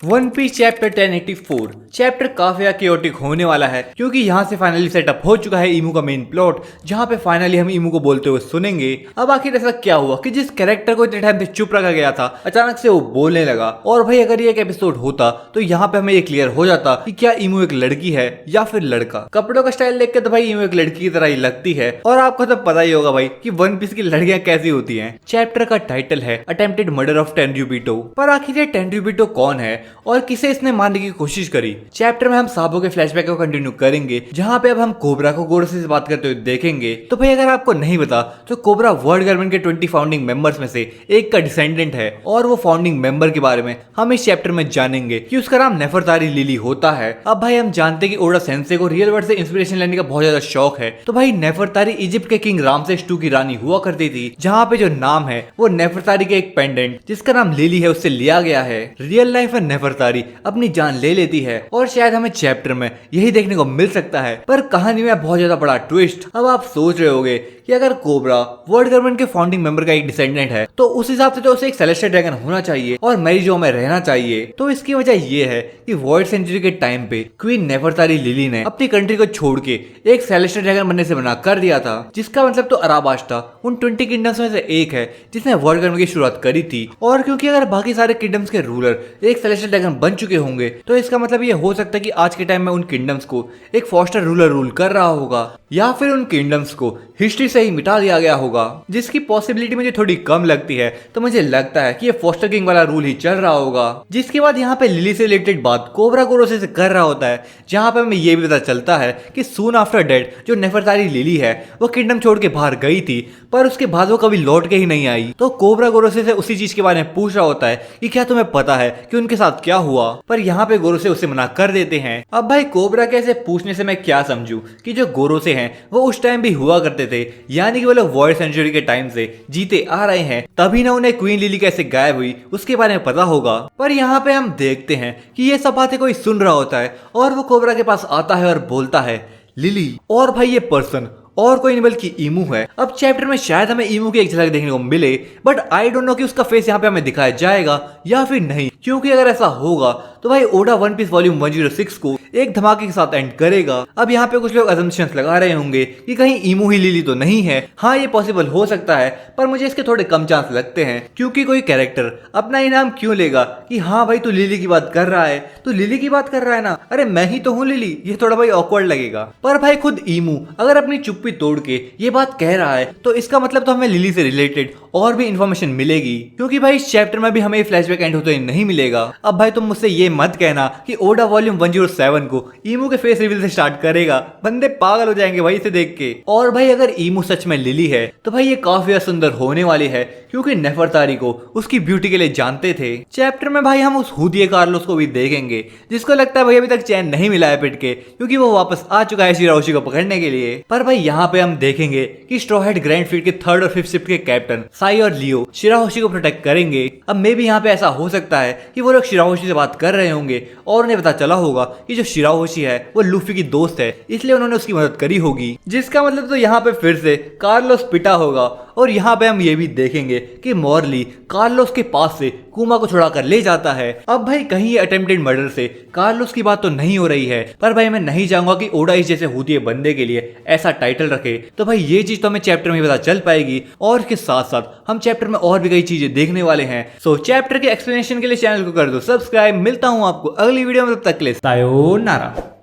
One piece chapter 1084 chapter काफी chaotic होने वाला है क्योंकि यहाँ से फाइनली सेटअप हो चुका है इमू का मेन प्लॉट, जहाँ पे फाइनली हम इमू को बोलते हुए सुनेंगे। अब आखिर ऐसा क्या हुआ कि जिस कैरेक्टर को इतने टाइम से चुप रखा गया था अचानक से वो बोलने लगा। और भाई अगर ये एक एपिसोड होता तो यहाँ पे हमें ये क्लियर हो जाता कि क्या इमू एक लड़की है या फिर लड़का। कपड़ों का स्टाइल देख के तो भाई इमू एक लड़की की तरह ही लगती है और आपको तो पता ही होगा भाई कि वन पीस की लड़कियां कैसी होती हैं। चैप्टर का टाइटल है अटेम्प्टेड मर्डर ऑफ टेन्ryubito। पर आखिर ये टेन्ryubito कौन है और किसे इसने मारने की कोशिश करी। चैप्टर में हम साबो के फ्लैशबैक को कंटिन्यू करेंगे, जहाँ पे अब हम कोबरा को गोरोसे से बात करते हुए देखेंगे। तो भाई अगर आपको नहीं पता तो कोबरा वर्ल्ड गवर्नमेंट के 20 फाउंडिंग मेंबर्स में से एक का डिसेंडेंट है और वो फाउंडिंग मेंबर के बारे में हम इस चैप्टर में जानेंगे कि उसका नाम नेफरतारी लिली होता है। अब भाई हम जानते हैं कि ओडा सेंसे को रियल वर्ल्ड से इंस्पिरेशन लेने का बहुत ज्यादा शौक है। तो भाई नेफरतारी इजिप्ट के किंग रामसेस II की रानी हुआ करती थी, जहाँ पे जो नाम है वो नेफरतारी के एक पेंडेंट जिसका नाम लिली है उससे लिया गया है। रियल लाइफ में नेफरतारी अपनी जान ले लेती है और शायद हमें चैप्टर में यही देखने को मिल सकता है। पर कहानी में बहुत ज्यादा बड़ा ट्विस्ट। अब आप सोच रहे होंगे कि अगर कोबरा वर्ल्ड गवर्नमेंट के फाउंडिंग मेंबर का एक डिसेंडेंट है तो उस हिसाब से तो उसे एक सेलेस्टियल ड्रैगन होना चाहिए और मैरिजो में रहना चाहिए। तो इसकी वजह ये है कि वॉइड सेंचुरी के टाइम पे क्वीन नेफरतारी लिली ने अपनी कंट्री को छोड़ के एक सेलेस्टियल ड्रैगन बनने से मना कर दिया था, जिसका मतलब तो अराबाश था उन 20 किंगडम्स में से एक है जिसने वर्ल्ड गवर्नमेंट की शुरुआत करी थी। और क्योंकि अगर बाकी सारे किंगडम्स के रूलर एक सेलेस्टियल ड्रैगन बन चुके होंगे तो इसका मतलब ये हो सकता है कि आज के टाइम में उन किंगडम्स को एक फॉस्टर रूलर रूल कर रहा होगा या फिर उन किंगडम्स को हिस्ट्री से ही मिटा दिया गया होगा, जिसकी पॉसिबिलिटी मुझे थोड़ी कम लगती है। तो मुझे लगता है कि ये फॉस्टर किंग वाला रूल ही चल रहा होगा। जिसके बाद यहाँ पे लिली से रिलेटेड बात कोबरा गोरोसे से कर रहा होता है, जहाँ पे हमें ये भी पता चलता है कि सून आफ्टर डेथ जो नेफरतारी लिली है वो किंगडम छोड़ के बाहर गई थी, पर उसके बाद वो कभी लौट के ही नहीं आई। तो कोबरा गोरोसे से उसी चीज के बारे में पूछ रहा होता है कि क्या तुम्हें पता है कि उनके साथ क्या हुआ, पर यहाँ पे गोरोसे उसे मना कर देते हैं। अब भाई कोबरा के ऐसे पूछने से मैं क्या समझूं कि जो गोरोसे हैं वो उस टाइम भी हुआ करते थे, यानी कि वो लोग वॉइड सेंचुरी के टाइम से जीते आ रहे हैं, तभी ना उन्हें क्वीन लिली कैसे गायब हुई उसके बारे में पता होगा। पर यहाँ पे हम देखते हैं कि ये सब बातें कोई सुन रहा होता है और वो कोबरा के पास आता है और बोलता है लिली। और भाई ये पर्सन और कोई नहीं बल्कि इमू है। अब चैप्टर में शायद हमें इमू की एक झलक देखने को मिले, बट आई डोंट नो कि उसका फेस यहाँ पे हमें दिखाया जाएगा या फिर नहीं, क्योंकि अगर ऐसा होगा तो भाई ओडा वन पीस वॉल्यूम 106 को एक धमाके के साथ एंड करेगा। अब यहाँ पे कुछ लोग असम्पशंस लगा रहे होंगे कि कहीं इमू ही लिली तो नहीं है। हाँ ये पॉसिबल हो सकता है, पर मुझे इसके थोड़े कम चांस लगते हैं, क्योंकि कोई कैरेक्टर अपना ही नाम क्यों लेगा कि हाँ भाई तू लिली की बात कर रहा है, तू लिली की बात कर रहा है ना, अरे मैं ही तो हूँ लिली। ये थोड़ा भाई ऑकवर्ड लगेगा। पर भाई खुद इमू अगर अपनी चुप्पी तोड़ के ये बात कह रहा है तो इसका मतलब तो हमें लिली से रिलेटेड और भी इंफॉर्मेशन मिलेगी, क्योंकि भाई इस चैप्टर में भी हमें फ्लैशबैक एंड होते नहीं मिलेगा। अब भाई तुम मुझसे ये मत कहना कि ओडा वॉल्यूम 107 को इमू के फेस रिवील से स्टार्ट करेगा, बंदे पागल हो जाएंगे भाई इसे देख के। और भाई अगर इमू सच में लिली है तो भाई ये काफी सुंदर होने वाली है, क्योंकि नेफरतारी को उसकी ब्यूटी के लिए जानते थे। चैप्टर में भाई हम उस हुदिए कार्लोस को भी देखेंगे जिसको लगता है भाई अभी तक चैन नहीं मिला है पिट के, क्योंकि वो वापस आ चुका है शिराओशी को पकड़ने के लिए। पर भाई यहाँ पे हम देखेंगे कि स्ट्रॉ हैट ग्रैंड फ्लीट के 3rd और 5th शिप के कैप्टन साई और लियो शिराओशी को प्रोटेक्ट करेंगे। अब मे भी यहाँ पे ऐसा हो सकता है कि वो लोग शिराओशी से बात कर रहे होंगे और उन्हें पता चला होगा कि जो शिराओशी है वो लूफी की दोस्त है, इसलिए उन्होंने उसकी मदद करी होगी, जिसका मतलब तो यहाँ पे फिर से कार्लोस पिटा होगा। और यहाँ पे हम ये भी देखेंगे कि मॉर्ली कार्लोस के पास से कुमा को छुड़ा कर ले जाता है। अब भाई कहीं ये अटेम्प्टेड मर्डर से कार्लोस की बात तो नहीं हो रही है, पर भाई मैं नहीं चाहूंगा कि ओडा इस जैसे हुदिए बंदे के लिए ऐसा टाइटल रखे। तो भाई ये चीज तो हमें चैप्टर में पता चल पाएगी और इसके साथ साथ हम चैप्टर में और भी कई चीजें देखने वाले हैं। सो चैप्टर के एक्सप्लेनेशन के लिए चैनल को कर दो सब्सक्राइब। मिलता हूँ आपको अगली वीडियो में, तब तक के लिए सायोनारा।